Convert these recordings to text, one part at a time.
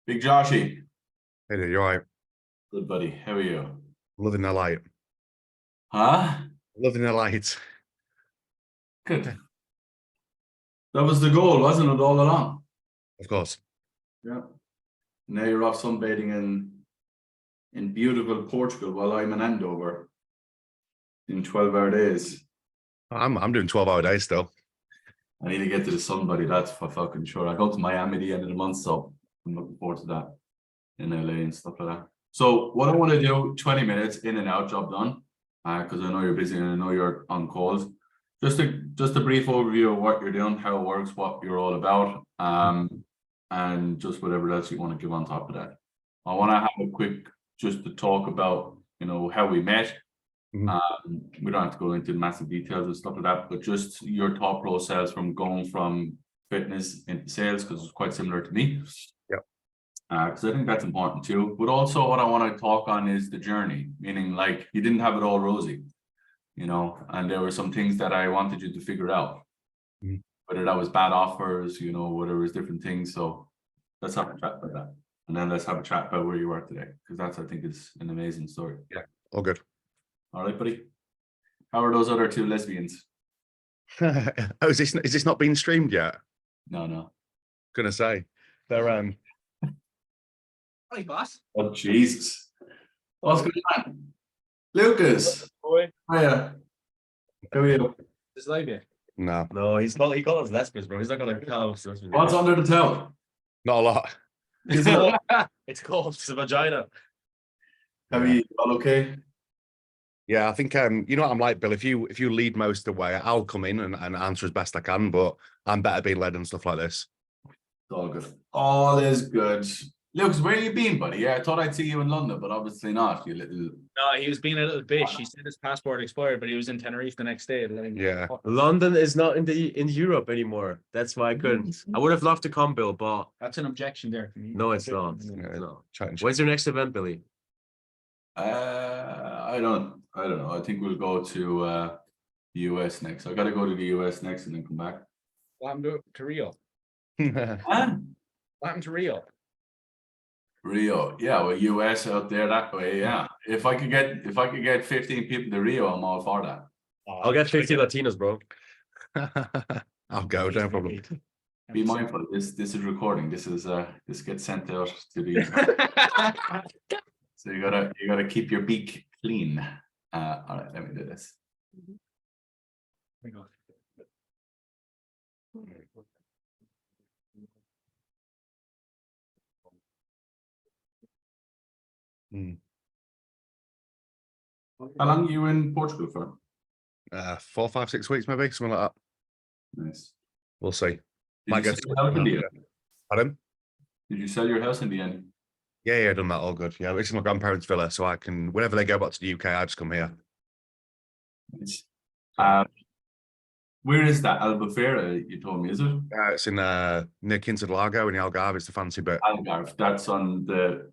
Big Joshy. Hey there, you alright? Good buddy. How are you? Loving the light. Huh? Loving the light. Good. That was the goal, wasn't it, all along? Of course. Yeah. Now you're off sunbathing in beautiful Portugal while I'm in Andover in 12-hour days. I'm doing 12-hour days still. I need to get to the sun, buddy. That's for fucking sure. I go to Miami at the end of the month, so I'm looking forward to that in LA and stuff like that. So what I want to do, 20 minutes in and out, job done. Because I know you're busy and I know you're on calls. Just a brief overview of what you're doing, how it works, what you're all about, and just whatever else you want to give on top of that. I want to have a quick just to talk about, how we met. We don't have to go into massive details and stuff like that, but just your thought process from going from fitness into sales, because it's quite similar to me. Yep. Because I think that's important too. But also what I want to talk on is the journey, meaning like you didn't have it all rosy, and there were some things that I wanted you to figure out, whether that was bad offers, whether it was different things. So let's have a chat about that. And then let's have a chat about where you are today, because that's, I think, is an amazing story. Yeah, all good. All right, buddy. How are those other two lesbians? Oh, is this not being streamed yet? No. Gonna say they're Hi, boss. Oh Jesus! What's going on, Lucas? Boy, Hiya. How are you? is live yet? no, He called us lesbians, bro. He's not gonna call us lesbians. What's under the towel? not a lot. It's called it's a vagina. How are you? All okay? Yeah, I think you know what I'm like, Bill. If you lead most of the way, I'll come in and answer as best I can, but I'm better being led and stuff like this. It's all good. All is good. Lucas, where you been, buddy? Yeah, I thought I'd see you in London, but obviously not. You little. No, he was being a little bitch. He said his passport expired, but he was in Tenerife the next day. Yeah. London is not in Europe anymore. That's why I couldn't. I would have loved to come, Bill, but That's an objection there. no, it's not. Yeah, No. chatting When's your next event, Billy? I don't know. I think we'll go to the US next. I gotta go to the US next and then come back. What happened to Rio? Huh? What happened to Rio? Rio, yeah, well, US out there that way, yeah. If I could get 15 people to Rio, I'm all for that. I'll get 50 Latinos, bro. I'll go, no problem. Be mindful. This is recording. This gets sent out to the. So you gotta keep your beak clean. All right, let me do this. How long are you in Portugal for? 4, 5, 6 weeks, maybe something like that. Nice. We'll see. Did Might you get sell your house in the end? Pardon? Did you sell your house in the end? Yeah, done that all good. Yeah, this is my grandparents' villa, so I can, whenever they go back to the UK, I just come here. Nice. Where is that? Albufeira, you told me, is it? It's in near Quinta Lago in the Algarve. It's the fancy bit. Algarve. That's on the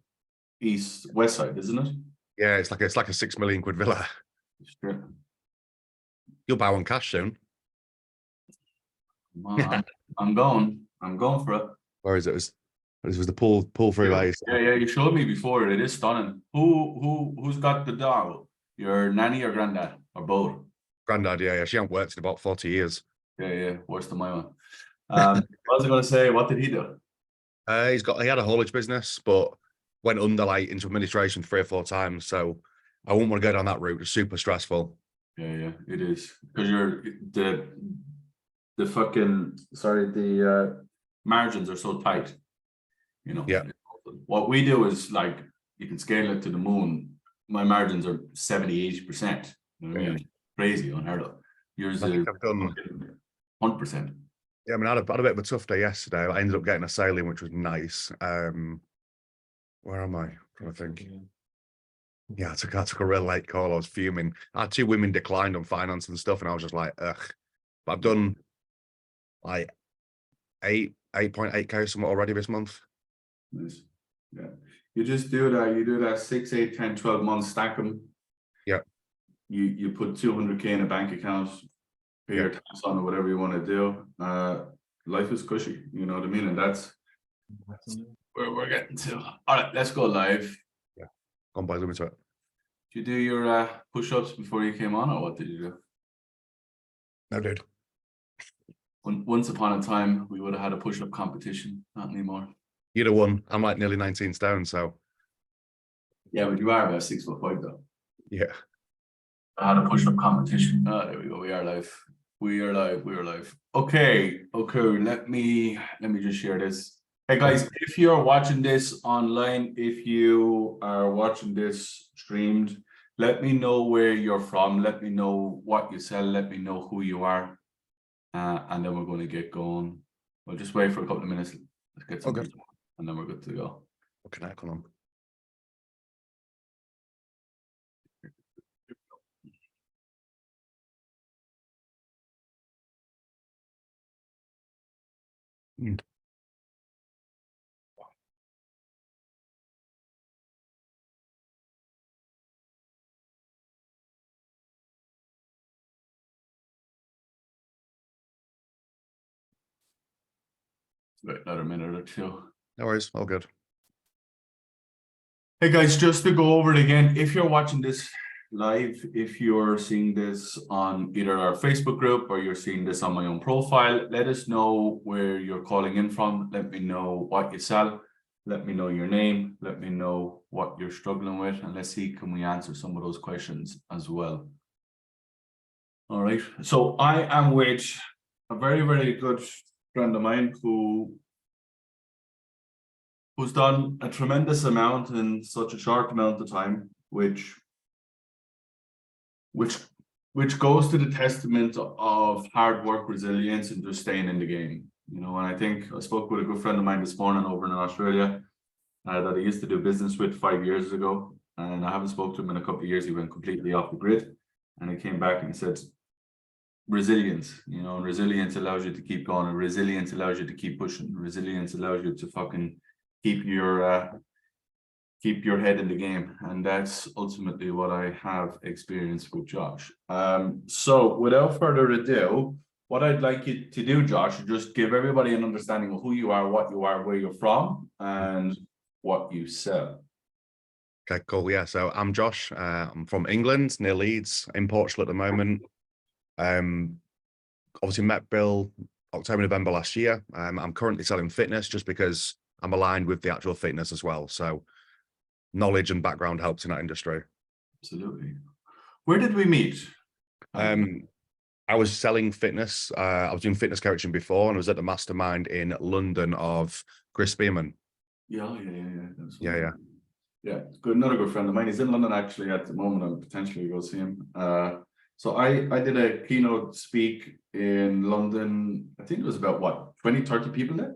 west side, isn't it? Yeah, it's like a £6 million villa. Sure. You'll buy one cash soon. I'm going for it. Where is it? This was the pull through ways. Yeah, you showed me before. It is stunning. Who's got the dog? Your nanny or granddad or both? Granddad, yeah. She hasn't worked in about 40 years. Yeah, worse than my one. What was I going to say? What did he do? He had a haulage business, but went under into administration 3 or 4 times. So I wouldn't want to go down that route. It's super stressful. Yeah, it is, because you're the fucking margins are so tight. Yeah. What we do is like you can scale it to the moon. My margins are 70-80%. You know what I mean? Crazy, unheard of. Yours is I've done 100%. Yeah, I mean, I had a bit of a tough day yesterday. I ended up getting a sale in, which was nice. Where am I? I think. Yeah, I took a real late call. I was fuming. I had 2 women declined on finance and stuff, and I was just like, ugh. But I've done like 8.8K somewhat already this month. Nice. Yeah. You just do that. You do that 6, 8, 10, 12 months, stack them. Yeah. You put 200K in a bank account, pay your tax on or whatever you want to do. Life is cushy, you know what I mean? And that's we're getting to. All right, let's go live. Go on, boys, let me to it. Did you do your push-ups before you came on, or what did you do? No, dude. Once upon a time, we would have had a push-up competition. Not anymore. You'd have won. I'm like nearly 19 stone, so Yeah, but you are about 6'5" though. yeah. I had a push-up competition. Oh, there we go. We are live. We are live. We are live. Okay. Let me just share this. Hey guys, if you're watching this online, if you are watching this streamed, let me know where you're from. Let me know what you sell. Let me know who you are. And then we're going to get going. We'll just wait for a couple of minutes. Let's get some people, and then we're good to go. What can I call on? Wait another minute or two. No worries, all good. Hey guys, just to go over it again, if you're watching this live, if you're seeing this on either our Facebook group or you're seeing this on my own profile, let us know where you're calling in from. Let me know what you sell. Let me know your name. Let me know what you're struggling with. And let's see, can we answer some of those questions as well? All right. So I am with a very, very good friend of mine who's done a tremendous amount in such a short amount of time, which goes to the testament of hard work, resilience, and just staying in the game. You know, and I think I spoke with a good friend of mine this morning over in Australia that I used to do business with 5 years ago, and I haven't spoken to him in a couple of years. He went completely off the grid, and he came back and he said, resilience, you know, and resilience allows you to keep going, and resilience allows you to keep pushing, resilience allows you to fucking keep your head in the game, and that's ultimately what I have experienced with Josh. So without further ado, what I'd like you to do, Josh, is just give everybody an understanding of who you are, what you are, where you're from, and what you sell. Okay, cool. Yeah, so I'm Josh. I'm from England, near Leeds, in Portugal at the moment. Obviously met Bill October, November last year. I'm currently selling fitness just because I'm aligned with the actual fitness as well. So knowledge and background helps in that industry. Absolutely. Where did we meet? I was selling fitness. I was doing fitness coaching before, and I was at the mastermind in London of Chris Spearman. Yeah. Yeah. Good. Another good friend of mine. He's in London actually at the moment. I'll potentially go see him. So I did a keynote speak in London. I think it was about what, 20, 30 people there?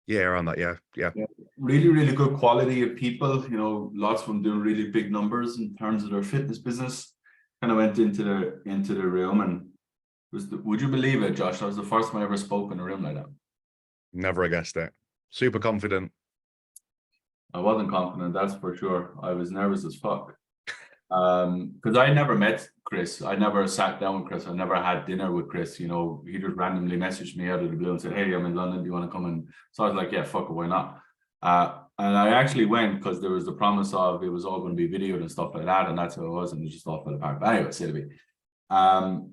Yeah, around that. Yeah. Really, really good quality of people. You know, lots of them doing really big numbers in terms of their fitness business. Kind of went into the room, and would you believe it, Josh? That was the first time I ever spoke in a room like that. Never guessed it. Super confident. I wasn't confident, that's for sure. I was nervous as fuck. Because I never met Chris. I never sat down with Chris. I never had dinner with Chris. You know, he just randomly messaged me out of the blue and said, hey, I'm in London. Do you want to come in? So I was like, yeah, fuck it, why not? And I actually went because there was the promise of it was all going to be videoed and stuff like that. And that's how it was. And it just all fell apart. But anyway, silly. And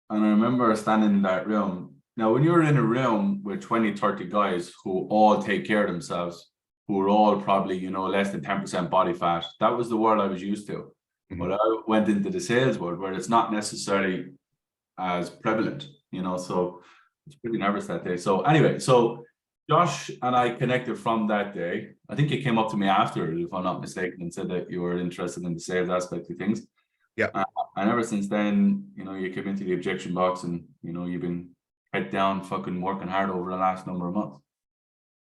I remember standing in that room. Now, when you're in a room with 20, 30 guys who all take care of themselves, who are all probably, you know, less than 10% body fat, that was the world I was used to. But I went into the sales world where it's not necessarily as prevalent, you know, so I was pretty nervous that day. So anyway, so Josh and I connected from that day. I think you came up to me after, if I'm not mistaken, and said that you were interested in the sales aspect of things. Yeah. And ever since then, you know, you came into the objection box and, you know, you've been head down fucking working hard over the last number of months.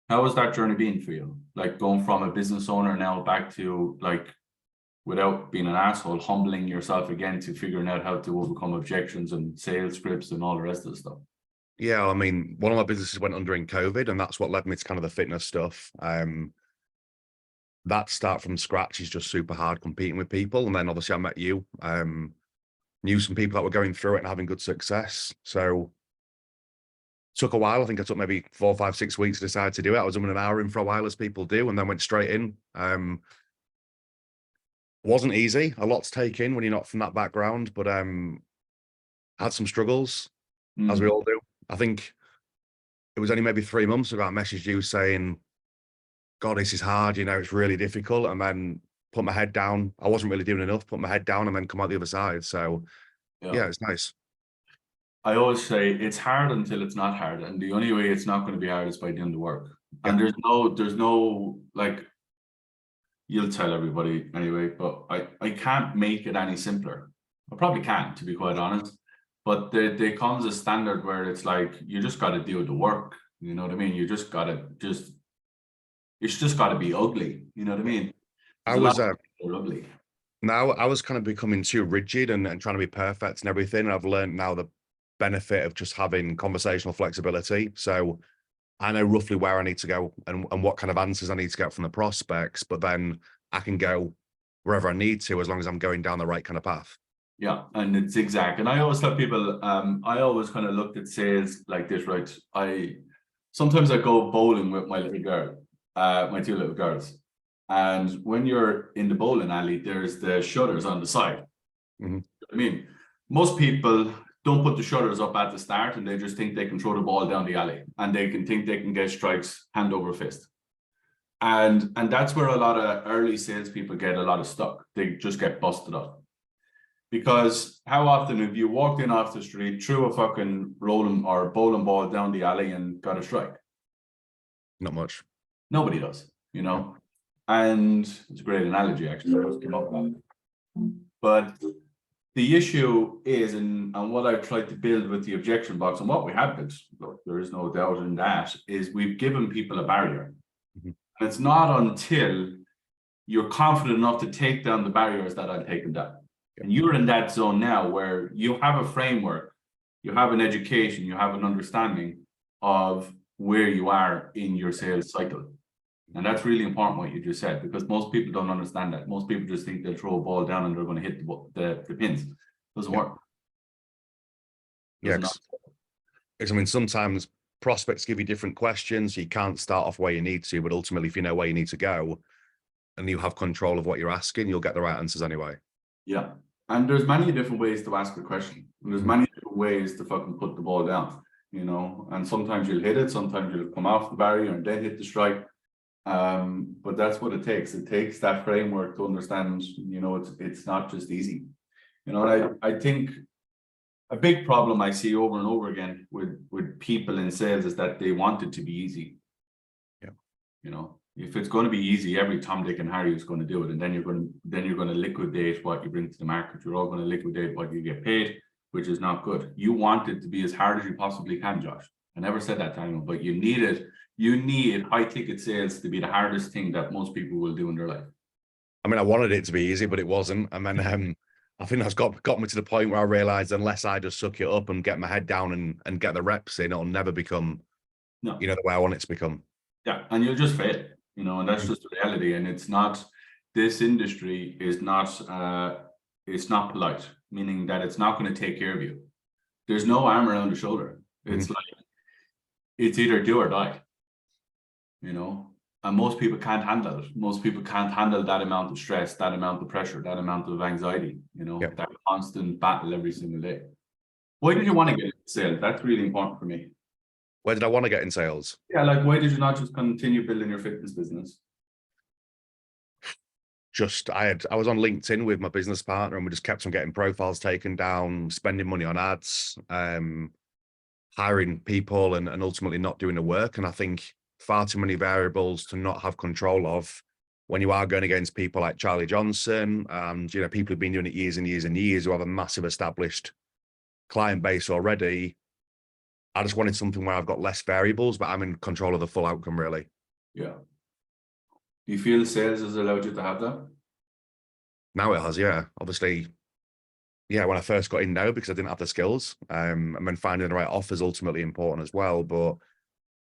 How has that journey been for you? Like going from a business owner now back to, like, without being an asshole, humbling yourself again to figuring out how to overcome objections and sales scripts and all the rest of the stuff. Yeah, I mean, one of my businesses went under in COVID, and that's what led me to kind of the fitness stuff. That start from scratch is just super hard competing with people. And then obviously I met you, knew some people that were going through it and having good success. So took a while. I think I took maybe 4, 5, 6 weeks to decide to do it. I was in an hour in for a while, as people do, and then went straight in. Wasn't easy. A lot to take in when you're not from that background, but had some struggles, as we all do. I think it was only maybe 3 months ago I messaged you saying, God, this is hard, you know, it's really difficult. And then put my head down. I wasn't really doing enough, put my head down and then come out the other side. So yeah, it's nice. I always say it's hard until it's not hard. And the only way it's not going to be hard is by doing the work. And there's no like, you'll tell everybody anyway, but I can't make it any simpler. I probably can't, to be quite honest. But there comes a standard where it's like, you just got to do the work. You know what I mean? You just got to it's just got to be ugly. You know what I mean? I was ugly. Now I was kind of becoming too rigid and trying to be perfect and everything. And I've learned now the benefit of just having conversational flexibility. So I know roughly where I need to go and what kind of answers I need to get from the prospects, but then I can go wherever I need to as long as I'm going down the right kind of path. Yeah, and it's zigzag. And I always tell people, I always kind of looked at sales like this, right? Sometimes I go bowling with my little girl, my 2 little girls. And when you're in the bowling alley, there's the shutters on the side. Mm-hmm. I mean, most people don't put the shutters up at the start and they just think they can throw the ball down the alley and they can think they can get strikes hand over fist. And that's where a lot of early salespeople get a lot of stuck. They just get busted up. Because how often have you walked in off the street, threw a fucking rolling or bowling ball down the alley and got a strike? Not much. Nobody does, you know? And it's a great analogy, actually. I just came up with that. But the issue is, and what I've tried to build with the objection box, and what we have built, look, there is no doubt in that, is we've given people a barrier. Mm-hmm. And it's not until you're confident enough to take down the barriers that I'll take them down. And you're in that zone now where you have a framework, you have an education, you have an understanding of where you are in your sales cycle. And that's really important what you just said, because most people don't understand that. Most people just think they'll throw a ball down and they're going to hit the pins. It doesn't work. Yeah, I mean, sometimes prospects give you different questions. You can't start off where you need to, but ultimately, if you know where you need to go and you have control of what you're asking, you'll get the right answers anyway. Yeah. And there's many different ways to ask a question. And there's many different ways to fucking put the ball down, you know, and sometimes you'll hit it, sometimes you'll come off the barrier and then hit the strike. But that's what it takes. It takes that framework to understand, you know, it's not just easy. You know, and I think a big problem I see over and over again with people in sales is that they want it to be easy. Yeah. You know, if it's going to be easy, every Tom, Dick, and Harry is going to do it, and then you're going to liquidate what you bring to the market. You're all going to liquidate what you get paid, which is not good. You want it to be as hard as you possibly can, Josh. I never said that to anyone, but you need it. You need high ticket sales to be the hardest thing that most people will do in their life. I mean, I wanted it to be easy, but it wasn't. And then I think that's got me to the point where I realized unless I just suck it up and get my head down and get the reps in, it'll never become, you know, the way I want it to become. Yeah, and you'll just fail, you know, and that's just the reality. And it's not, this industry is not, it's not polite, meaning that it's not going to take care of you. There's no arm around the shoulder. It's like, it's either do or die. You know, and most people can't handle it. Most people can't handle that amount of stress, that amount of pressure, that amount of anxiety, you know, that constant battle every single day. Why did you want to get into sales? That's really important for me. Where did I want to get in sales? Yeah, like why did you not just continue building your fitness business? Just I was on LinkedIn with my business partner and we just kept on getting profiles taken down, spending money on ads, hiring people and ultimately not doing the work. And I think far too many variables to not have control of when you are going against people like Charlie Johnson and, you know, people who've been doing it years and years and years who have a massive established client base already. I just wanted something where I've got less variables, but I'm in control of the full outcome, really. Yeah. Do you feel sales has allowed you to have that? Now it has, yeah. Obviously, yeah, when I first got in, no, because I didn't have the skills. And then finding the right offer is ultimately important as well. But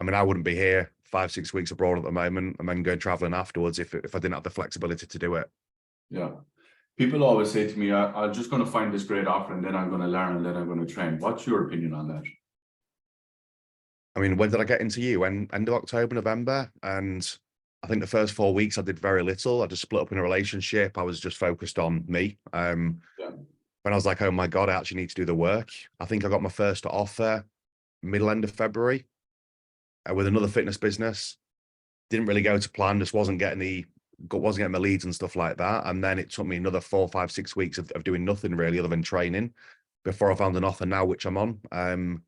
I mean, I wouldn't be here 5, 6 weeks abroad at the moment and then go traveling afterwards if I didn't have the flexibility to do it. Yeah. People always say to me, I'm just going to find this great offer and then I'm going to learn and then I'm going to train. What's your opinion on that? I mean, when did I get into you? End of October, November, and I think the first 4 weeks I did very little. I just split up in a relationship. I was just focused on me. Yeah. When I was like, oh my God, I actually need to do the work. I think I got my first offer end of February with another fitness business. Didn't really go to plan, just wasn't getting my leads and stuff like that. And then it took me another 4, 5, 6 weeks of doing nothing really other than training before I found an offer now, which I'm on.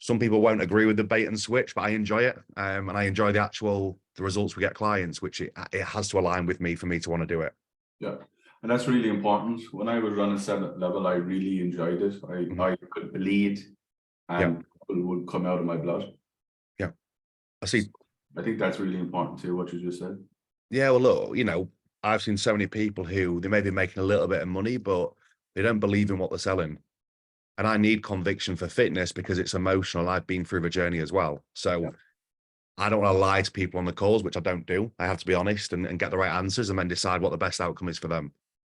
Some people won't agree with the bait and switch, but I enjoy it. And I enjoy the results we get clients, which it has to align with me for me to want to do it. Yeah. And that's really important. When I was running 7th level, I really enjoyed it. I could bleed and people would come out of my blood. Yeah. I see. I think that's really important too, what you just said. Yeah, well, look, you know, I've seen so many people who they may be making a little bit of money, but they don't believe in what they're selling. And I need conviction for fitness because it's emotional. I've been through the journey as well. So I don't want to lie to people on the calls, which I don't do. I have to be honest and get the right answers and then decide what the best outcome is for them.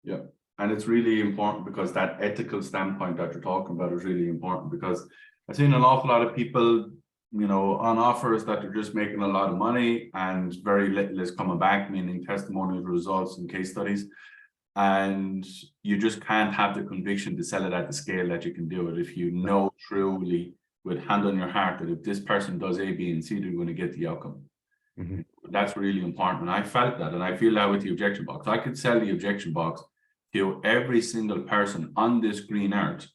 Yeah. And it's really important because that ethical standpoint that you're talking about is really important, because I've seen an awful lot of people, you know, on offers that are just making a lot of money and very little is coming back, meaning testimonials, results and case studies. And you just can't have the conviction to sell it at the scale that you can do it if you know truly with hand on your heart that if this person does A, B, and C, they're going to get the outcome. That's really important. And I felt that, and I feel that with the objection box. I could sell the objection box to every single person on this green earth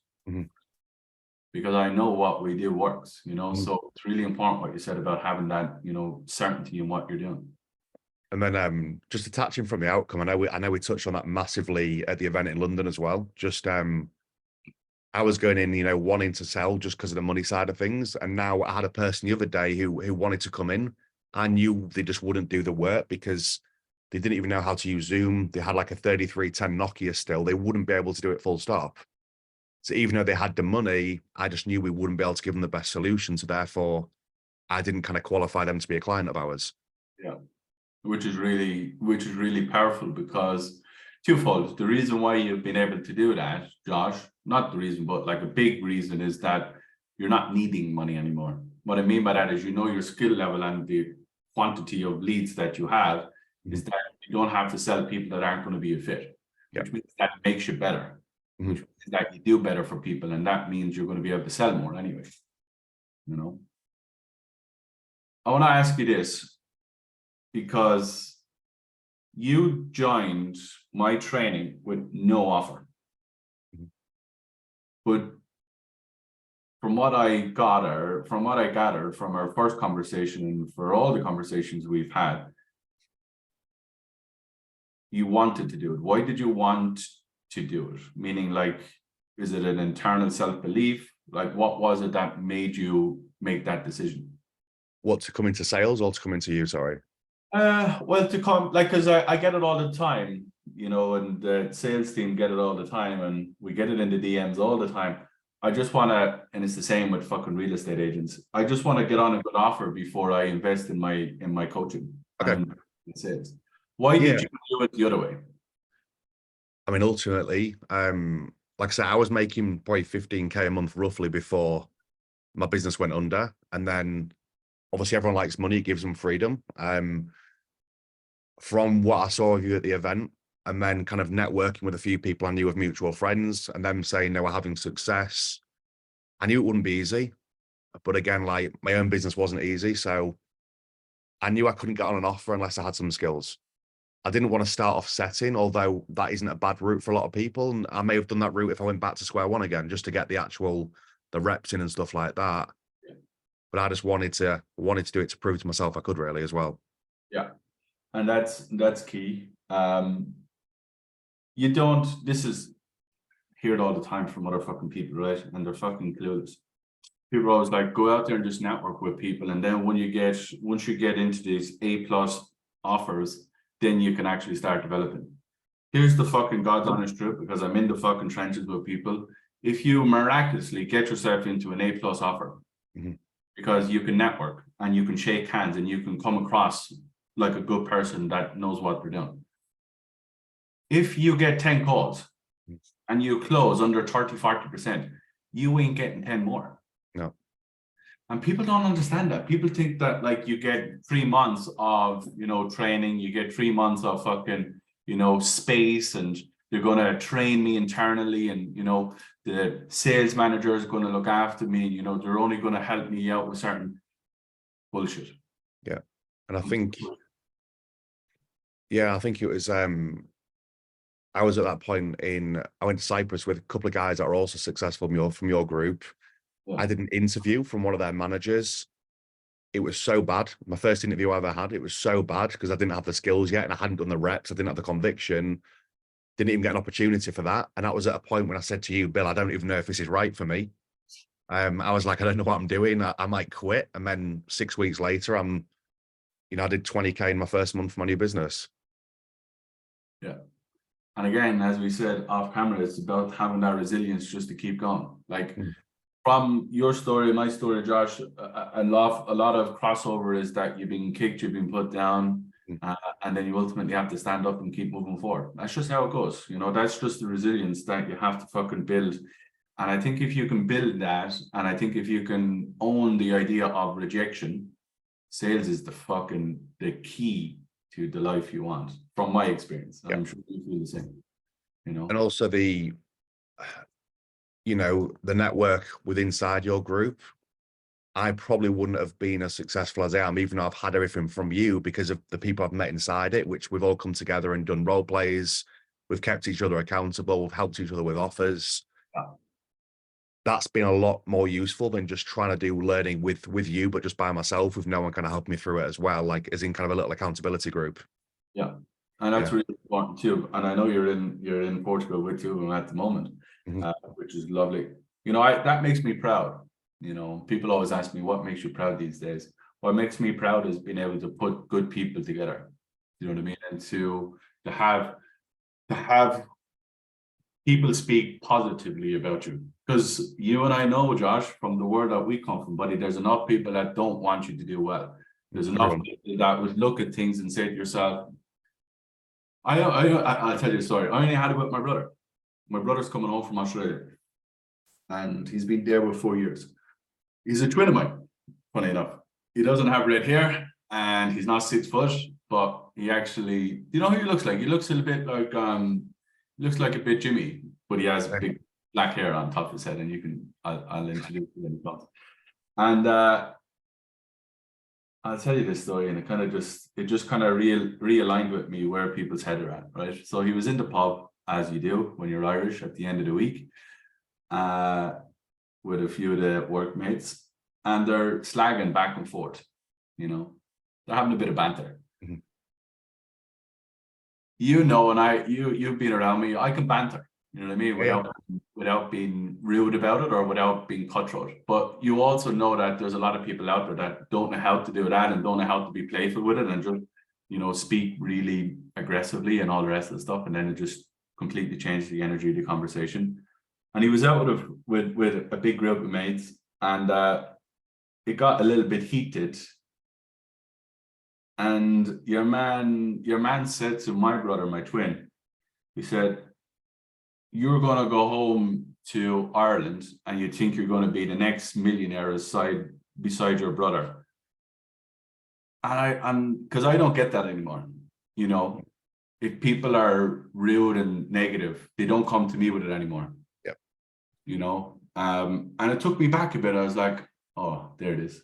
because I know what we do works, you know. So it's really important what you said about having that, you know, certainty in what you're doing. And then just detaching from the outcome, I know we touched on that massively at the event in London as well. Just I was going in, you know, wanting to sell just because of the money side of things. And now I had a person the other day who wanted to come in. I knew they just wouldn't do the work because they didn't even know how to use Zoom. They had like a 3310 Nokia still. They wouldn't be able to do it full stop. So even though they had the money, I just knew we wouldn't be able to give them the best solution. So therefore, I didn't kind of qualify them to be a client of ours. Yeah. Which is really powerful because twofold. The reason why you've been able to do that, Josh, not the reason, but like a big reason is that you're not needing money anymore. What I mean by that is, you know, your skill level and the quantity of leads that you have is that you don't have to sell people that aren't going to be a fit, which means that makes you better, which means that you do better for people. And that means you're going to be able to sell more anyway, you know. I want to ask you this, because you joined my training with no offer. But from what I gathered from our first conversation and for all the conversations we've had, you wanted to do it. Why did you want to do it? Meaning, like, is it an internal self-belief? Like, what was it that made you make that decision? What, to come into sales or to come into you? Sorry. Well, to come, like, because I get it all the time, you know, and the sales team get it all the time, and we get it in the DMs all the time. I just want to, and it's the same with fucking real estate agents. I just want to get on a good offer before I invest in my coaching and in sales. Why did you do it the other way? I mean, ultimately, like I said, I was making probably 15K a month roughly before my business went under. And then obviously everyone likes money, it gives them freedom. From what I saw of you at the event, and then kind of networking with a few people I knew of mutual friends and them saying they were having success, I knew it wouldn't be easy. But again, like, my own business wasn't easy. So I knew I couldn't get on an offer unless I had some skills. I didn't want to start off setting, although that isn't a bad route for a lot of people. And I may have done that route if I went back to square one again, just to get the reps in and stuff like that. But I just wanted to do it to prove to myself I could really as well. Yeah. And that's key. Hear it all the time from other fucking people, right? And they're fucking clueless. People are always like, go out there and just network with people. And then once you get into these A+ offers, then you can actually start developing. Here's the fucking God's honest truth, because I'm in the fucking trenches with people. If you miraculously get yourself into an A+ offer, because you can network and you can shake hands and you can come across like a good person that knows what they're doing. If you get 10 calls and you close under 30-40%, you ain't getting 10 more. No. And people don't understand that. People think that like you get 3 months of, you know, training, you get 3 months of fucking, you know, space, and they're going to train me internally, and, you know, the sales manager is going to look after me, and, you know, they're only going to help me out with certain bullshit. Yeah. And I think, yeah, I think it was, I was at that point I went to Cyprus with a couple of guys that are also successful from your group. Yeah. I did an interview from one of their managers. It was so bad. My first interview I ever had, it was so bad because I didn't have the skills yet and I hadn't done the reps. I didn't have the conviction. Didn't even get an opportunity for that. And that was at a point when I said to you, Bill, I don't even know if this is right for me. I was like, I don't know what I'm doing. I might quit. And then 6 weeks later, I did 20K in my first month of my new business. Yeah. And again, as we said off camera, it's about having that resilience just to keep going. Like from your story, my story, Josh, a lot of crossover is that you've been kicked, you've been put down, and then you ultimately have to stand up and keep moving forward. That's just how it goes. You know, that's just the resilience that you have to fucking build. And I think if you can build that, and I think if you can own the idea of rejection, sales is the key to the life you want, from my experience. And I'm sure you feel the same, you know. And also the network inside your group, I probably wouldn't have been as successful as I am, even though I've had everything from you, because of the people I've met inside it, which we've all come together and done role plays. We've kept each other accountable. We've helped each other with offers. Yeah. That's been a lot more useful than just trying to do learning with you, but just by myself, with no one kind of helping me through it as well, like as in kind of a little accountability group. Yeah. And that's really important too. And I know you're in Portugal with two of them at the moment, which is lovely. You know, that makes me proud. You know, people always ask me, what makes you proud these days? What makes me proud is being able to put good people together. You know what I mean? And to have people speak positively about you. Because you and I know, Josh, from the world that we come from, buddy, there's enough people that don't want you to do well. There's enough people that would look at things and say to yourself, I'll tell you a story. I only had it with my brother. My brother's coming home from Australia, and he's been there for 4 years. He's a twin of mine, funny enough. He doesn't have red hair, and he's not 6 foot, but he actually, you know who he looks like? He looks a little bit like, looks like a bit Jimmy, but he has big black hair on top of his head, and I'll introduce you in the And I'll tell you this story, and it just kind of realigned with me where people's head are at, right? So he was in the pub, as you do when you're Irish, at the end of the week, with a few of the workmates, and they're slagging back and forth. You know, they're having a bit of banter. You know, and you've been around me. I can banter. You know what I mean? Without being rude about it or without being cutthroat. But you also know that there's a lot of people out there that don't know how to do that and don't know how to be playful with it and just, you know, speak really aggressively and all the rest of the stuff. And then it just completely changed the energy of the conversation. And he was out with a big group of mates, and it got a little bit heated. And your man said to my brother, my twin, he said, "You're going to go home to Ireland and you think you're going to be the next millionaire beside your brother." And because I don't get that anymore. You know, if people are rude and negative, they don't come to me with it anymore. Yep. You know, and it took me back a bit. I was like, oh, there it is.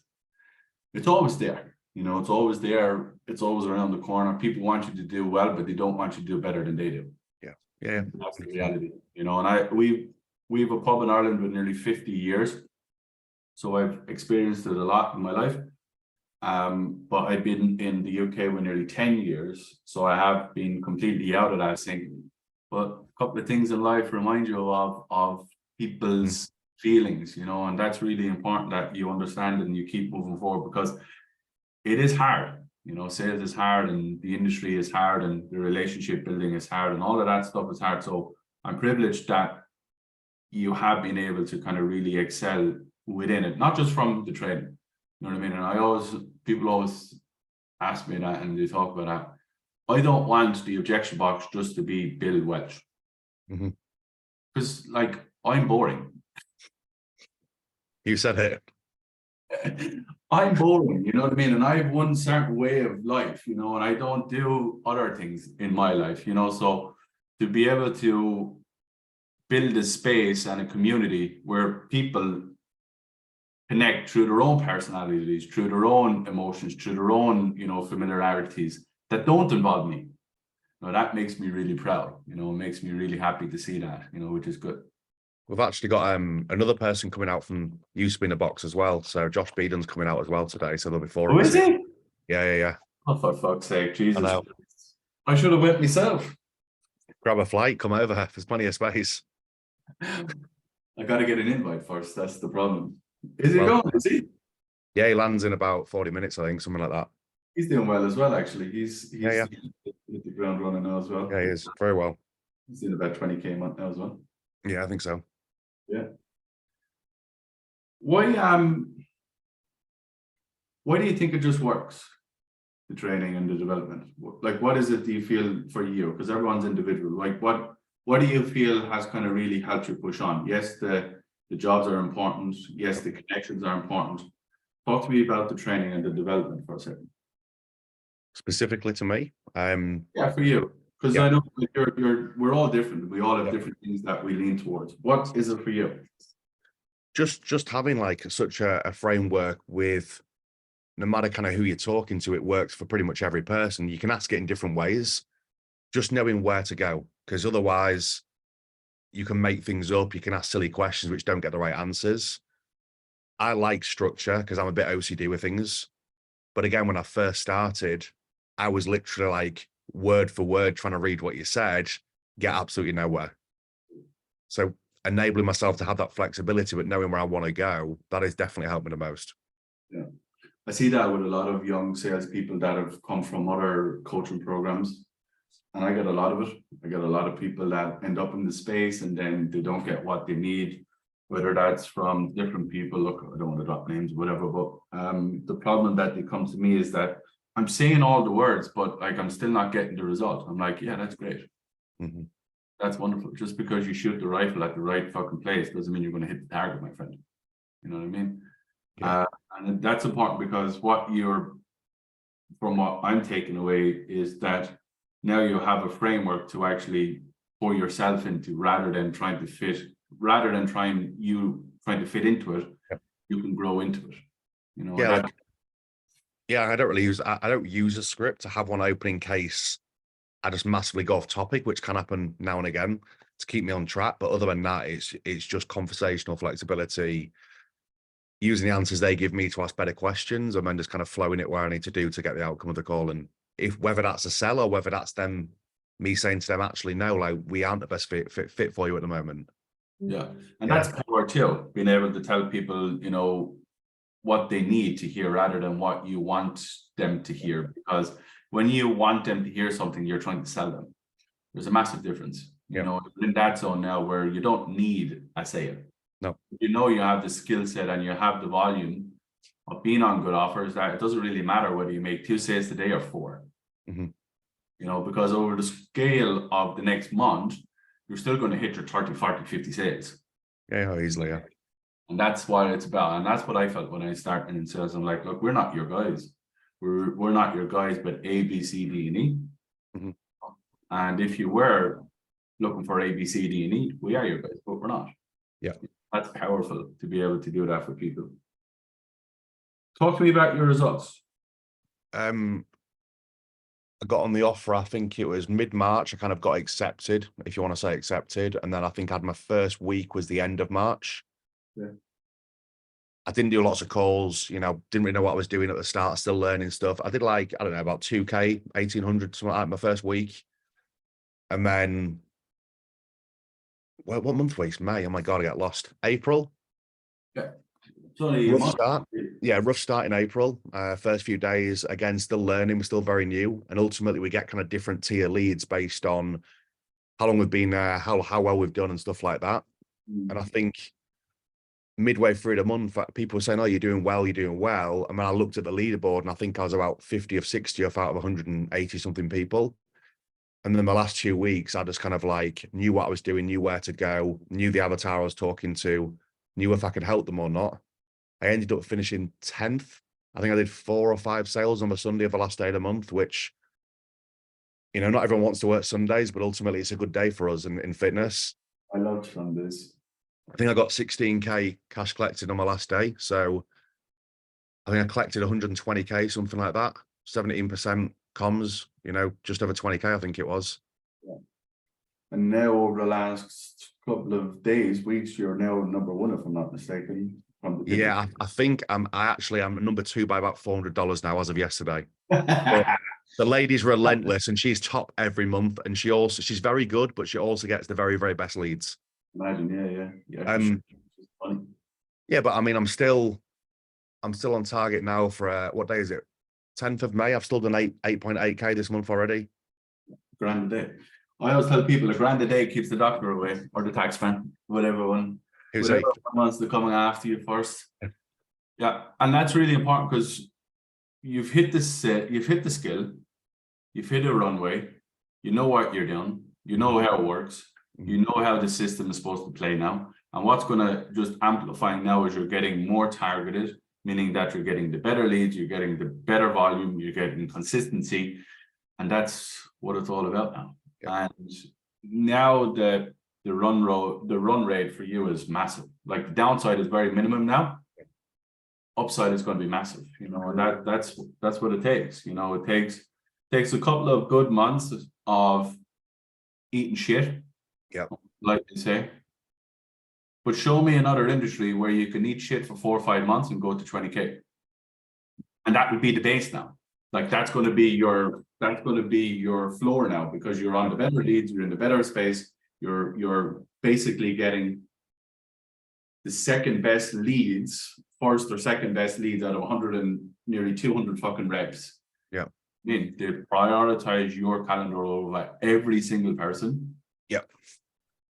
It's always there. You know, it's always there. It's always around the corner. People want you to do well, but they don't want you to do better than they do. Yeah. That's the reality, you know. And we've a pub in Ireland with nearly 50 years, so I've experienced it a lot in my life. But I've been in the UK with nearly 10 years, so I have been completely out of that thinking. But a couple of things in life remind you of people's feelings, you know, and that's really important that you understand and you keep moving forward, because it is hard. You know, sales is hard, and the industry is hard, and the relationship building is hard, and all of that stuff is hard. So I'm privileged that you have been able to kind of really excel within it, not just from the training. You know what I mean? And people always ask me that, and they talk about that. I don't want the objection box just to be Bill Welch. Because like, I'm boring. You said it. I'm boring, you know what I mean? And I have one certain way of life, you know, and I don't do other things in my life, you know. So to be able to build a space and a community where people connect through their own personalities, through their own emotions, through their own, you know, familiarities that don't involve me. You know, that makes me really proud, you know, it makes me really happy to see that, you know, which is good. We've actually got another person coming out from used to be in the box as well. So Josh Beeden's coming out as well today. So there'll be 4 Oh, of is us. he? Yeah. Oh, for fuck's sake, Jesus. know. I should have went myself. Grab a flight, come over. There's plenty of space. I got to get an invite first. That's the problem. Is he Well- going? Is he? Yeah, he lands in about 40 minutes, I think, something like that. He's doing well as well, actually. He's Yeah. hit the ground running now as well. Yeah, he is very well. He's in about 20K a month now as well. Yeah, I think so. Why do you think it just works? The training and the development. Like, what is it do you feel for you? Because everyone's individual. Like, what do you feel has kind of really helped you push on? Yes, the jobs are important. Yes, the connections are important. Talk to me about the training and the development for a second. Specifically to me, Yeah, for you. Because Yeah. I know that we're all different. We all have Yeah. different things that we lean towards. What is it for you? just having like such a framework with no matter kind of who you're talking to, it works for pretty much every person. You can ask it in different ways, just knowing where to go, because otherwise you can make things up. You can ask silly questions which don't get the right answers. I like structure because I'm a bit OCD with things. But again, when I first started, I was literally like word for word trying to read what you said, get absolutely nowhere. So enabling myself to have that flexibility, but knowing where I want to go, that is definitely helped me the most. Yeah. I see that with a lot of young salespeople that have come from other coaching programs. And I get a lot of it. I get a lot of people that end up in the space and then they don't get what they need, whether that's from different people. Look, I don't want to drop names, whatever, but the problem that they come to me is that I'm saying all the words, but like I'm still not getting the result. I'm like, yeah, that's great. Mm-hmm. That's wonderful. Just because you shoot the rifle at the right fucking place doesn't mean you're going to hit the target, my friend. You know what I mean? Yeah. And that's important because from what I'm taking away is that now you have a framework to actually pour yourself into rather than trying to fit into it. Yep. You can grow into it. You know, Yeah. I don't really I don't use a script to have one open in case I just massively go off topic, which can happen now and again to keep me on track. But other than that, it's just conversational flexibility, using the answers they give me to ask better questions, and then just kind of flowing it where I need to do to get the outcome of the call. And if whether that's a sell or whether that's them, me saying to them, actually, no, like we aren't the best fit for you at the moment. yeah. And Yeah. that's power too, being able to tell people, you know, what they need to hear rather than what you want them to hear. Because when you want them to hear something, you're trying to sell them. There's a massive difference. You Yeah. know, in that zone now where you don't need a sale. No. You know, you have the skill set and you have the volume of being on good offers that it doesn't really matter whether you make 2 sales today or 4. Mm-hmm. You know, because over the scale of the next month, you're still going to hit your 30, 40, 50 sales. Yeah, easily. Yeah. And that's what it's about. And that's what I felt when I started in sales. I'm like, look, we're not your guys. We're not your guys, but A, B, C, D, and E. Mm-hmm. And if you were looking for A, B, C, D, and E, we are your guys, but we're not. Yeah. That's powerful to be able to do that for people. Talk to me about your results. I got on the offer, I think it was mid-March. I kind of got accepted, if you want to say accepted. And then I think I had my first week was the end of March. Yeah. I didn't do lots of calls, you know, didn't really know what I was doing at the start, still learning stuff. I did like, I don't know, about 2K, 1,800, something like that, my first week. And then, well, what month was May? Oh my God, I got lost. April? It's only a Rough month. start. Yeah, rough start in April. First few days, again, still learning, we're still very new. And ultimately we get kind of different tier leads based on how long we've been there, how well we've done and stuff like that. And I think midway through the month, people were saying, oh, you're doing well. And then I looked at the leaderboard and I think I was about 50 or 60 off out of 180 something people. And then the last 2 weeks, I just kind of like knew what I was doing, knew where to go, knew the avatar I was talking to, knew if I could help them or not. I ended up finishing 10th. I think I did 4 or 5 sales on the Sunday of the last day of the month, which, you know, not everyone wants to work Sundays, but ultimately it's a good day for us in fitness. I love Sundays. I think I got 16K cash collected on my last day. So I think I collected 120K, something like that. 17% comms, you know, just over 20K, I think it was. Yeah. And now over the last couple of days, weeks, you're now number 1, if I'm not mistaken. From the Yeah, I think I'm number 2 by about $400 now as of yesterday. The lady's relentless and she's top every month, and she's very good, but she also gets the very, very best leads. Imagine, yeah. Funny. Yeah, but I mean, I'm still on target now for what day is it? 10th of May. I've still done 8.8K this month already. Grand a day. I always tell people a grand a day keeps the doctor away, or the tax man, whatever one wants to come after you first. Yeah, and that's really important because you've hit the skill, you've hit a runway, you know what you're doing, you know how it works, you know how the system is supposed to play now. And what's going to just amplify now is you're getting more targeted, meaning that you're getting the better leads, you're getting the better volume, you're getting consistency, and that's what it's all about now. Yeah. And now the run rate for you is massive. Like the downside is very minimum now. Upside is going to be massive, you know, and that's what it takes. You know, it takes a couple of good months of eating shit, like they say. But show me another industry where you can eat shit for 4 or 5 months and go to 20K, and that would be the base now. Like that's going to be your floor now, because you're on the better leads, you're in the better space, you're basically getting the second best leads, first or second best leads out of 100 and nearly 200 fucking reps. Yeah. I mean, they prioritize your calendar over every single person. Yeah.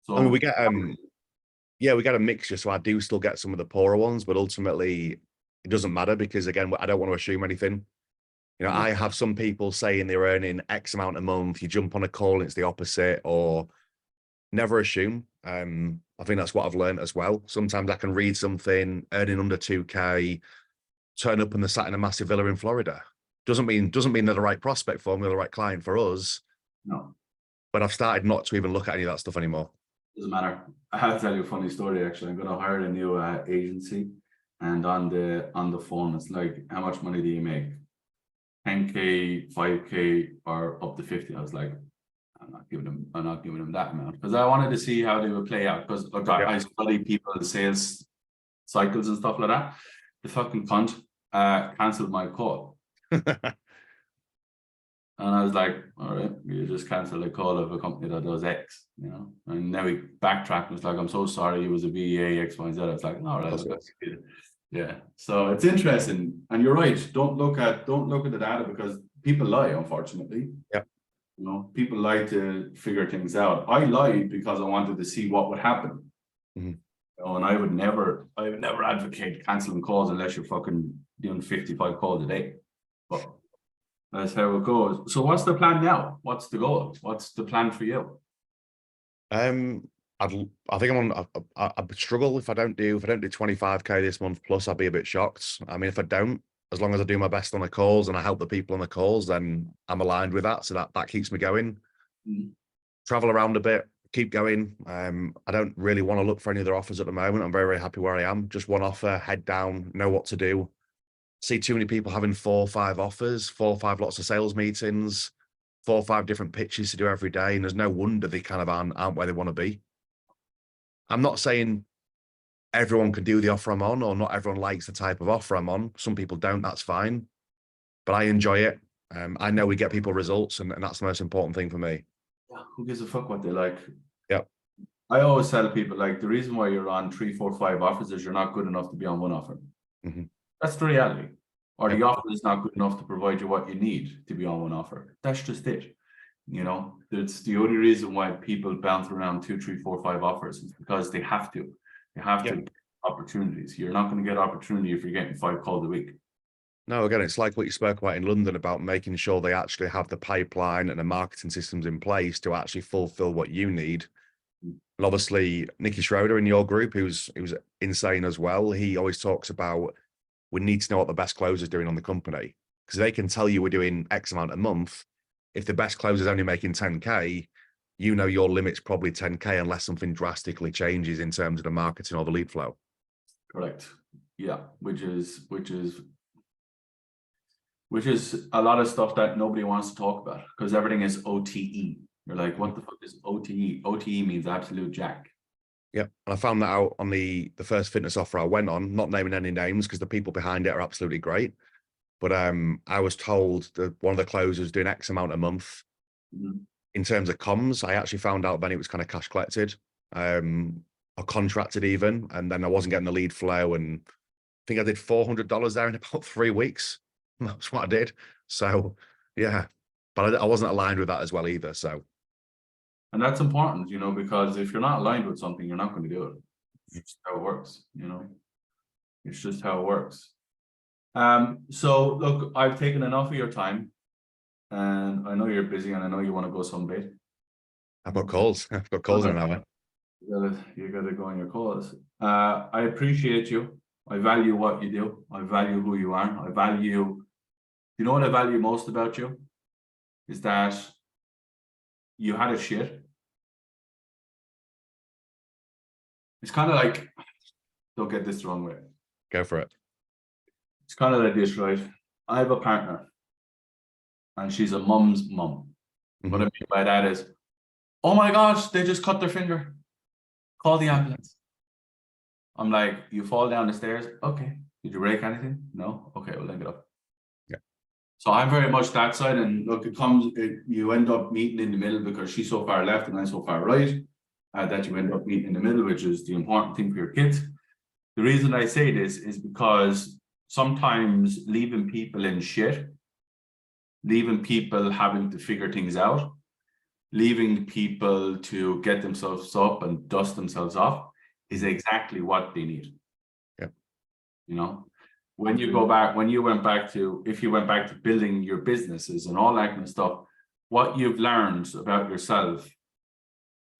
So I mean, we get a mixture. So I do still get some of the poorer ones, but ultimately it doesn't matter because, again, I don't want to assume anything. You know, I have some people saying they're earning X amount a month. You jump on a call and it's the opposite, or never assume. I think that's what I've learned as well. Sometimes I can read something earning under 2K, turn up and they're sat in a massive villa in Florida. Doesn't mean they're the right prospect for me, or the right client for us. No. But I've started not to even look at any of that stuff anymore. Doesn't matter. I have to tell you a funny story. Actually, I'm going to hire a new agency, and on the phone, it's like, how much money do you make? 10K, 5K, or up to 50. I was like, I'm not giving them that amount, because I wanted to see how they would play out. Because look, I study people's sales cycles and stuff like that. The fucking cunt cancelled my call. And I was like, all right, you just cancelled a call of a company that does X, you know. And then we backtracked and was like, I'm so sorry, it was a VA, X, Y, Z. I was like, all right, yeah. So it's interesting. And you're right, don't look at the data, because people lie, unfortunately. Yeah. You know, people lie to figure things out. I lied because I wanted to see what would happen. You know, and I would never advocate canceling calls unless you're fucking doing 55 calls a day. But that's how it goes. So what's the plan now? What's the goal? What's the plan for you? I think I would struggle if I don't do 25K this month plus. I'd be a bit shocked. I mean, if I don't, as long as I do my best on the calls and I help the people on the calls, then I'm aligned with that. So that keeps me going. Travel around a bit, keep going. I don't really want to look for any other offers at the moment. I'm very, very happy where I am. Just one offer, head down, know what to do. See too many people having 4 or 5 offers, 4 or 5 lots of sales meetings, 4 or 5 different pitches to do every day. And there's no wonder they kind of aren't where they want to be. I'm not saying everyone can do the offer I'm on, or not everyone likes the type of offer I'm on. Some people don't, that's fine. But I enjoy it. I know we get people results, and that's the most important thing for me. Yeah, who gives a fuck what they like? Yeah. I always tell people, like, the reason why you're on 3, 4, 5 offers is you're not good enough to be on one offer. That's the reality. Or the offer is not good enough to provide you what you need to be on one offer. That's just it. You know, it's the only reason why people bounce around 2, 3, 4, 5 offers is because they have to. They have to get opportunities. You're not going to get opportunity if you're getting 5 calls a week. No, again, it's like what you spoke about in London about making sure they actually have the pipeline and the marketing systems in place to actually fulfill what you need. And obviously, Nicky Schroeder in your group, who's insane as well, he always talks about we need to know what the best closer's doing on the company, because they can tell you we're doing X amount a month. If the best closer's only making 10K, you know your limit's probably 10K unless something drastically changes in terms of the marketing or the lead flow. Correct. Yeah, which is a lot of stuff that nobody wants to talk about because everything is OTE. You're like, what the fuck is OTE? OTE means absolute jack. Yeah, and I found that out on the first fitness offer I went on, not naming any names because the people behind it are absolutely great. But I was told that one of the closers doing X amount a month. Mhm. In terms of comms, I actually found out then it was kind of cash collected, or contracted even, and then I wasn't getting the lead flow. And I think I did $400 there in about 3 weeks. That's what I did. So yeah, but I wasn't aligned with that as well either. So. And that's important, you know, because if you're not aligned with something, you're not going to do it. It's just how it works, you know. It's just how it works. So look, I've taken enough of your time, and I know you're busy, and I know you want to go sunbathe. I've got calls. I've got calls in an hour. You gotta go on your calls. I appreciate you. I value what you do. I value who you are. You know what I value most about you? Is that you had a shit. It's kind of like, don't get this the wrong way. Go for it. It's kind of like this, right? I have a partner and she's a mum's mum. What I mean by that is, oh my gosh, they just cut their finger. Call the ambulance. I'm like, you fall down the stairs. Okay. Did you break anything? No. Okay, we'll link it up. Yeah. So I'm very much that side. And look, you end up meeting in the middle because she's so far left and I'm so far right. That you end up meeting in the middle, which is the important thing for your kids. The reason I say this is because sometimes leaving people in shit, leaving people having to figure things out, leaving people to get themselves up and dust themselves off is exactly what they need. Yeah. You know, when you go back, if you went back to building your businesses and all that kind of stuff, what you've learned about yourself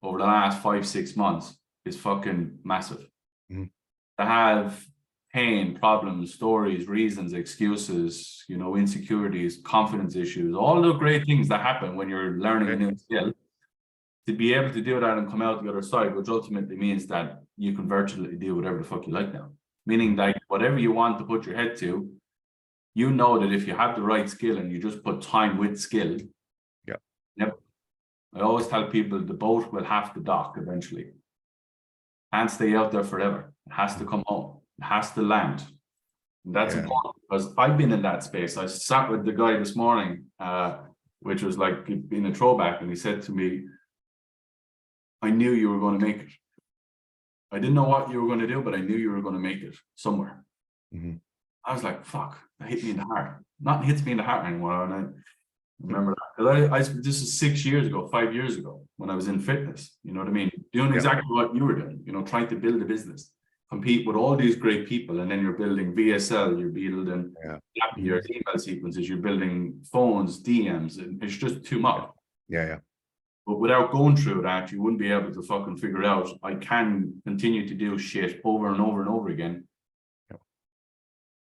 over the last 5-6 months is fucking massive. Mhm. To have pain, problems, stories, reasons, excuses, you know, insecurities, confidence issues, all the great things that happen when you're learning a new skill, to be able to do that and come out the other side, which ultimately means that you can virtually do whatever the fuck you like now. Meaning that whatever you want to put your head to, you know that if you have the right skill and you just put time with skill. Yeah. Yep. I always tell people the boat will have to dock eventually. Can't stay out there forever. It has to come home. It has to land. And that's important because I've been in that space. I sat with the guy this morning, which was like being a throwback, and he said to me, I knew you were going to make it. I didn't know what you were going to do, but I knew you were going to make it somewhere. Mhm. I was like, fuck, that hit me in the heart. Not hits me in the heart anymore. And I remember that. This is 6 years ago, 5 years ago, when I was in fitness. You know what I mean? Doing exactly what you were doing, you know, trying to build a business, compete with all these great people. And then you're building VSL, you're building your email sequences, you're building phones, DMs, and it's just too much. Yeah. But without going through that, you wouldn't be able to fucking figure out, I can continue to do shit over and over and over again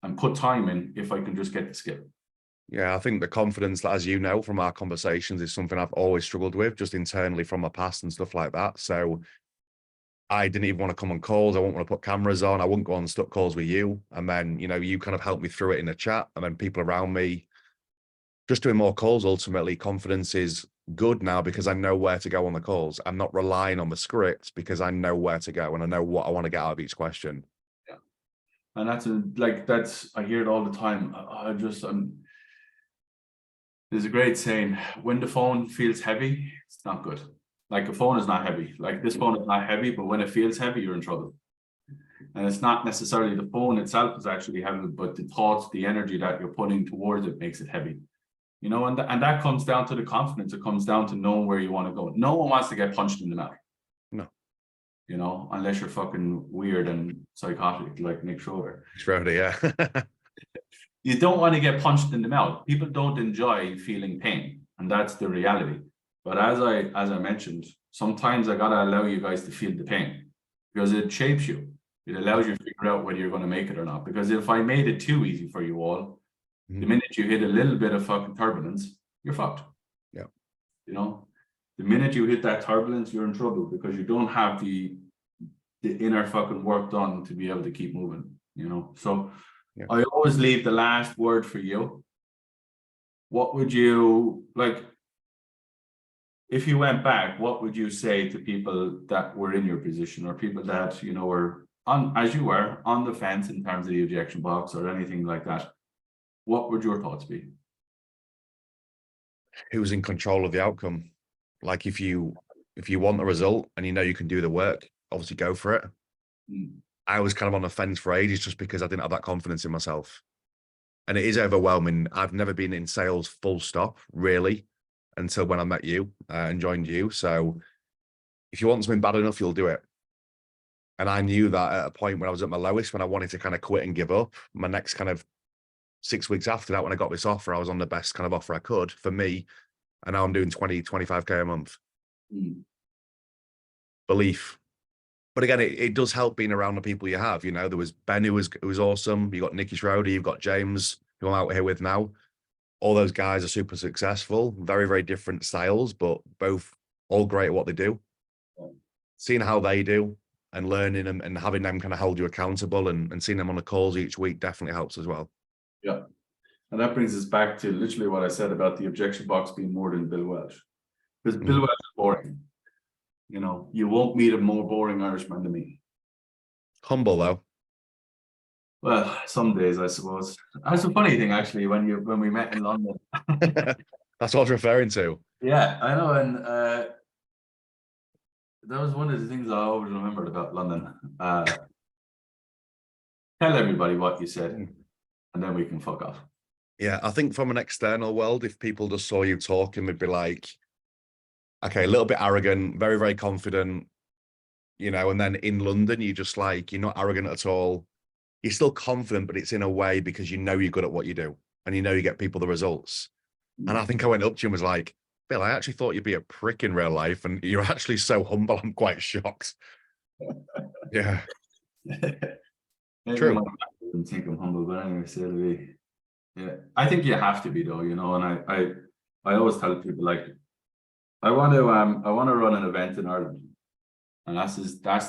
and put time in if I can just get the skill. Yeah, I think the confidence, as you know from our conversations, is something I've always struggled with, just internally from my past and stuff like that. So I didn't even want to come on calls. I wouldn't want to put cameras on. I wouldn't go on stuck calls with you. And then, you know, you kind of helped me through it in the chat. And then people around me, just doing more calls, ultimately, confidence is good now because I know where to go on the calls. I'm not relying on the script because I know where to go and I know what I want to get out of each question. Yeah. And I hear it all the time. There's a great saying, when the phone feels heavy, it's not good. Like a phone is not heavy. Like this phone is not heavy, but when it feels heavy, you're in trouble. And it's not necessarily the phone itself is actually heavy, but the thoughts, the energy that you're putting towards it makes it heavy. You know, and that comes down to the confidence. It comes down to knowing where you want to go. No one wants to get punched in the mouth. No. You know, unless you're fucking weird and psychotic like Nick Schroeder. Schroeder, yeah. You don't want to get punched in the mouth. People don't enjoy feeling pain, and that's the reality. But as I mentioned, sometimes I gotta allow you guys to feel the pain because it shapes you. It allows you to figure out whether you're going to make it or not. Because if I made it too easy for you all, the Mhm. minute you hit a little bit of fucking turbulence, you're fucked. Yeah. You know, the minute you hit that turbulence, you're in trouble because you don't have the inner fucking work done to be able to keep moving, you know. So Yeah. I always leave the last word for you. What would you like? If you went back, what would you say to people that were in your position or people that, you know, were on, as you were, on the fence in terms of the objection box or anything like that? What would your thoughts be? Who's in control of the outcome? Like if you want the result and you know you can do the work, obviously go for it. Mm. I was kind of on the fence for ages just because I didn't have that confidence in myself. And it is overwhelming. I've never been in sales full stop, really, until when I met you and joined you. So if you want something bad enough, you'll do it. And I knew that at a point when I was at my lowest, when I wanted to kind of quit and give up, my next kind of 6 weeks after that, when I got this offer, I was on the best kind of offer I could for me. And now I'm doing 25K a month. Mm. Belief. But again, it does help being around the people you have. You know, there was Ben who was awesome. You got Nicky Schroeder, you've got James, who I'm out here with now. All those guys are super successful, very, very different styles, but both all great at what they do. Seeing how they do and learning them and having them kind of hold you accountable and seeing them on the calls each week definitely helps as well. Yeah. And that brings us back to literally what I said about the objection box being more than Bill Welsh. Because Bill Welsh is boring. You know, you won't meet a more boring Irishman than me. Humble though. Well, some days, I suppose. That's a funny thing, actually, when we met in London. That's what I was referring to. Yeah, I know. And that was one of the things I always remembered about London. Tell everybody what you said, and then we can fuck off. Yeah, I think from an external world, if people just saw you talking, they'd be like, okay, a little bit arrogant, very, very confident, you know, and then in London, you're just like, you're not arrogant at all. You're still confident, but it's in a way because you know you're good at what you do and you know you get people the results. And I think I went up to you and was like, Bill, I actually thought you'd be a prick in real life, and you're actually so humble. I'm quite shocked. Yeah. Maybe True. my back doesn't think I'm humble, but anyway, so it'll be, yeah. I think you have to be though, you know, and I always tell people like I want to run an event in Ireland. And that's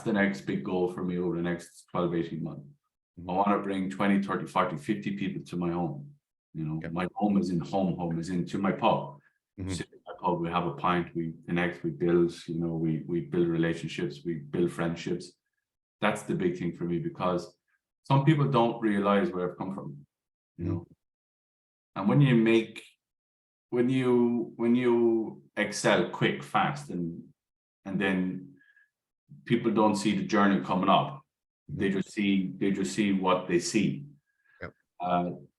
the next big goal for me over the next 12, 18 months. I want to bring 20, 30, 40, 50 people to my home. You know, my home is in to my pub. Sit in my pub, we have a pint, we connect, we build, you know, we build relationships, we build friendships. That's the big thing for me because some people don't realize where I've come from, you know. And when you excel quick, fast, and then people don't see the journey coming up. They just see what they see. Yep.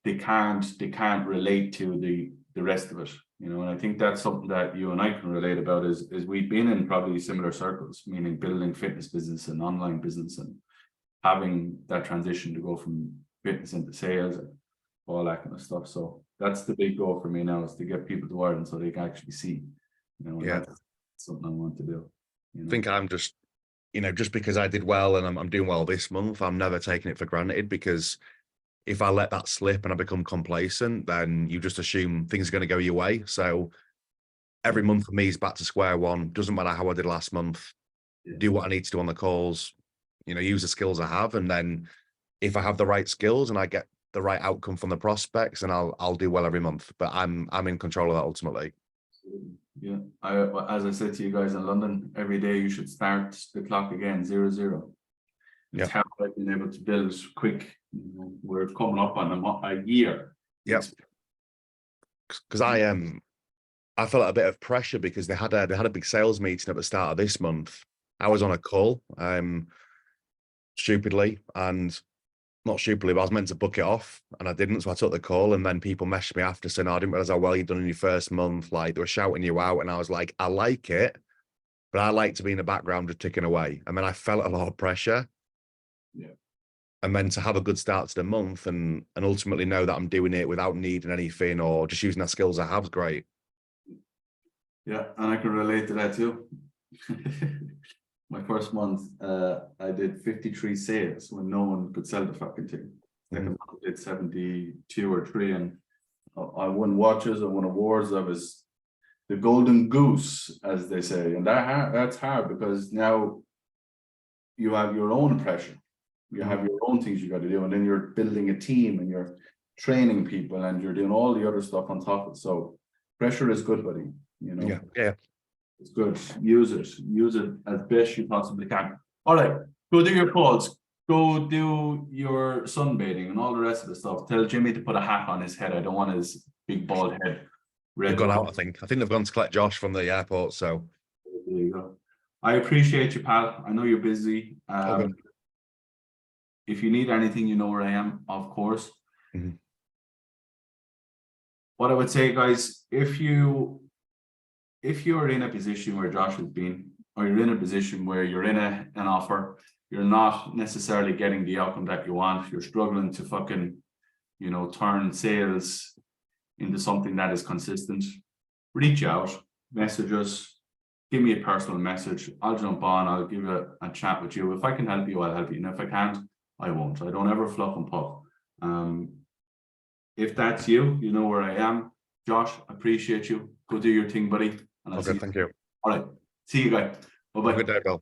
They can't relate to the rest of it, you know. And I think that's something that you and I can relate about is we've been in probably similar circles, meaning building fitness business and online business and having that transition to go from fitness into sales and all that kind of stuff. So that's the big goal for me now, is to get people to Ireland so they can actually see, you know. And that's something I want to do. You know? I think I'm just, you know, just because I did well and I'm doing well this month, I'm never taking it for granted, because if I let that slip and I become complacent, then you just assume things are going to go your way. So every month for me is back to square one. Doesn't matter how I did last month. Do what I need to do on the calls, you know, use the skills I have. And then if I have the right skills and I get the right outcome from the prospects, and I'll do well every month. But I'm in control of that ultimately. Yeah, as I said to you guys in London, every day you should start the clock again, 0-0. It's how I've been able to build quick. You know, we're coming up on a year. Yep. Because I felt a bit of pressure because they had a big sales meeting at the start of this month. I was on a call, stupidly, and not stupidly, but I was meant to book it off and I didn't. So I took the call, and then people messaged me after saying, I didn't realize how well you've done in your first month. Like, they were shouting you out. And I was like, I like it, but I like to be in the background just ticking away. And then I felt a lot of pressure. Yeah. And then to have a good start to the month and ultimately know that I'm doing it without needing anything or just using the skills I have is great. Yeah, and I can relate to that too. my first month, I did 53 sales when no one could sell the fucking thing. Second month I did 72 or 3, and I won watches, I won awards. I was the golden goose, as they say, and that's hard because now you have your own pressure, you have your own things you got to do, and then you're building a team and you're training people and you're doing all the other stuff on top of it. So pressure is good, buddy. You know, Yeah. it's good. Use it as best you possibly can. All right, go do your calls. Go do your sunbathing and all the rest of the stuff. Tell Jimmy to put a hat on his head. I don't want his big bald head. They've gone out, I think. I think they've gone to collect Josh from the airport, so. There you go. I appreciate you, pal. I know you're busy. Okay. If you need anything, you know where I am, of course. Mhm. What I would say, guys, if you're in a position where Josh has been, or you're in a position where you're in an offer, you're not necessarily getting the outcome that you want, you're struggling to fucking, you know, turn sales into something that is consistent, reach out, message us, give me a personal message. I'll jump on, I'll give a chat with you. If I can help you, I'll help you. And if I can't, I won't. I don't ever fluff and puff. If that's you, you know where I am. Josh, appreciate you. Go do your thing, buddy. And I'll see Okay, you. thank you. All right. See you guys. Bye-bye. Have a good day, Bill.